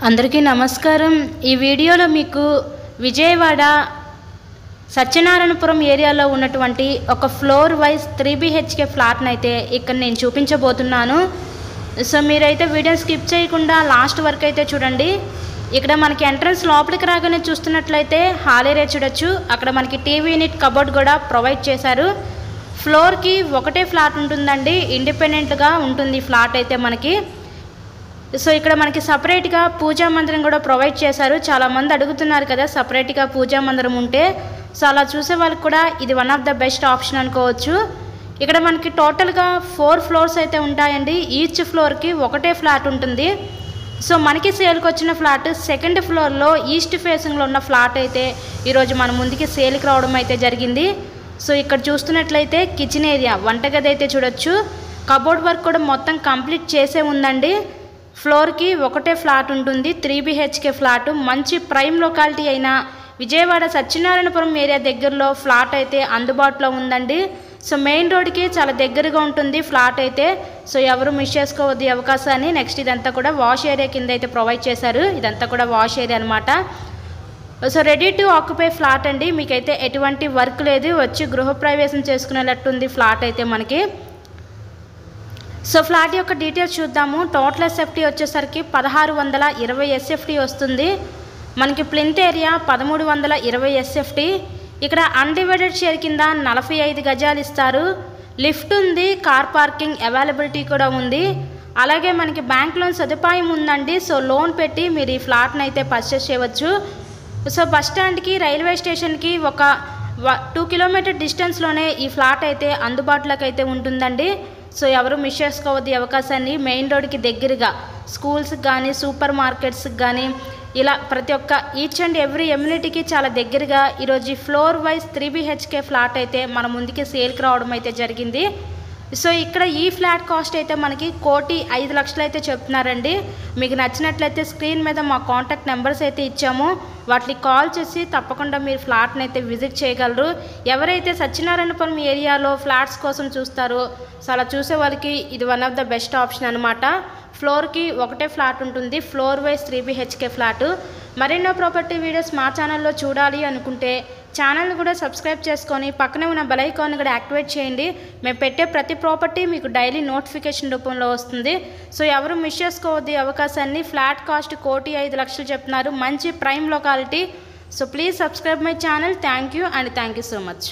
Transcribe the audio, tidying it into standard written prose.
అందరికీ నమస్కారం। ఈ వీడియోలో మీకు విజయవాడ సత్యనారాయణపురం ఏరియాలో ఉన్నటువంటి ఒక ఫ్లోర్ వైజ్ 3 BHK ఫ్లాట్ నైతే ఇక్కడ నేను చూపించబోతున్నాను। సో మీరైతే వీడియో స్కిప్ చేయకుండా లాస్ట్ వరకు అయితే చూడండి। ఇక్కడ మనకి ఎంట్రన్స్ లోపలికి రాగానే చూస్తున్నట్లయితే హాల్ ఏరియా చూడొచ్చు। అక్కడ మనకి టీవీ యూనిట్ కబోర్డ్ కూడా ప్రొవైడ్ చేశారు। ఫ్లోర్ కి ఒకటే ఫ్లాట్ ఉంటుందండి, ఇండిపెండెంట్ గా ఉంటుంది ఫ్లాట్ అయితే మనకి। సో ఇక్కడ మనకి సెపరేట్ గా పూజా మందిరం కూడా ప్రొవైడ్ చేశారు। చాలా మంది అడుగుతున్నారు కదా సెపరేట్ గా పూజా మందిరం ఉంటే, సో అలా చూసే వాళ్ళకి కూడా ఇది one of the best option అనుకోవచ్చు। ఇక్కడ మనకి టోటల్ గా 4 ఫ్లోర్స్ అయితే ఉంటాయండి। ఈచ్ ఫ్లోర్ కి ఒకటే ఫ్లాట్ ఉంటుంది। సో మనకి సేల్ కి వచ్చిన ఫ్లాట్ సెకండ్ ఫ్లోర్ లో ఈస్ట్ ఫేసింగ్ లో ఉన్న ఫ్లాట్ అయితే ఈ రోజు మన ముందుకి సేల్ కి రావడం అయితే జరిగింది। సో ఇక్కడ చూస్తున్నట్లయితే కిచెన్ ఏరియా, వంటగది అయితే చూడొచ్చు। కబోర్డ్ వర్క్ కూడా మొత్తం కంప్లీట్ చేసే ఉందండి। ఫ్లోర్ కి ఒకటే ఫ్లాట్ ఉంటుంది, 3 BHK ఫ్లాట్। మంచి ప్రైమ్ లొకాలిటీ అయిన విజయవాడ సత్యనారాయణపురం ఏరియా దగ్గరలో ఫ్లాట్ అయితే అందుబాటులో ఉందండి। సో మెయిన్ రోడ్కి చాలా దగ్గరగా ఉంటుంది ఫ్లాట్ అయితే, సో ఎవరు మిస్ చేసుకోవద్దు ఈ అవకాశాన్ని। నెక్స్ట్ ఇదంతా కూడా వాష్ ఏరియా కింద అయితే ప్రొవైడ్ చేశారు, ఇదంతా కూడా వాష్ ఏరియా అనమాట। So ready to occupy flat అండి, మీకైతే ఎటువంటి వర్క్ లేదు, వచ్చి గృహప్రవేశం చేసుకునేటట్టుంది ఫ్లాట్ అయితే మనకి। సో ఫ్లాట్ యొక్క డీటెయిల్స్ చూద్దాము। టోటల్ ఎస్ఎఫ్టీ వచ్చేసరికి 1620 SFT వస్తుంది। మనకి ప్లింత్ ఏరియా 1320 SFT। ఇక్కడ అన్డివైడెడ్ షేర్ కింద 45 గజాలు ఇస్తారు। లిఫ్ట్ ఉంది, కార్ పార్కింగ్ అవైలబిలిటీ కూడా ఉంది। అలాగే మనకి బ్యాంక్ లోన్ సదుపాయం ఉందండి। సో లోన్ పెట్టి మీరు ఈ ఫ్లాట్ని అయితే పర్చేస్ చేయవచ్చు। సో బస్ స్టాండ్కి రైల్వే స్టేషన్కి ఒక 2 కిలోమీటర్ డిస్టెన్స్లోనే ఈ ఫ్లాట్ అయితే అందుబాటులోకి అయితే ఉంటుందండి। సో ఎవరు మిస్ చేసుకోవద్దు ఈ అవకాశాన్ని। మెయిన్ రోడ్కి దగ్గరగా స్కూల్స్కి కానీ సూపర్ మార్కెట్స్కి కానీ ఇలా ప్రతి ఒక్క ఈచ్ అండ్ ఎవ్రీ ఎమ్యూనిటీకి చాలా దగ్గరగా ఈరోజు ఫ్లోర్ వైజ్ 3 BHK ఫ్లాట్ అయితే మన ముందుకి సేల్కి రావడం అయితే జరిగింది। సో ఇక్కడ ఈ ఫ్లాట్ కాస్ట్ అయితే మనకి 1,05,00,000 అయితే చెప్తున్నారండి। మీకు నచ్చినట్లయితే స్క్రీన్ మీద మా కాంటాక్ట్ నెంబర్స్ అయితే ఇచ్చాము, వాటికి కాల్ చేసి తప్పకుండా మీరు ఫ్లాట్ని అయితే విజిట్ చేయగలరు। ఎవరైతే సత్యనారాయణపురం ఏరియాలో ఫ్లాట్స్ కోసం చూస్తారో సో అలా చూసే వాళ్ళకి ఇది one of the best option అనమాట। ఫ్లోర్కి ఒకటే ఫ్లాట్ ఉంటుంది, ఫ్లోర్ వైజ్ 3 BHK ఫ్లాట్। మరెన్నో ప్రాపర్టీ వీడియోస్ మా ఛానల్లో చూడాలి అనుకుంటే ఛానల్ని కూడా సబ్స్క్రైబ్ చేసుకొని పక్కనే ఉన్న బెల్ ఐకాన్ కూడా యాక్టివేట్ చేయండి। మేము పెట్టే ప్రతి ప్రాపర్టీ మీకు డైలీ నోటిఫికేషన్ రూపంలో వస్తుంది। సో ఎవరు మిస్ చేసుకోవద్దు ఈ అవకాశాన్ని। ఫ్లాట్ కాస్ట్ 1,05,00,000 చెప్తున్నారు, మంచి prime locality. So please subscribe my channel. Thank you so much.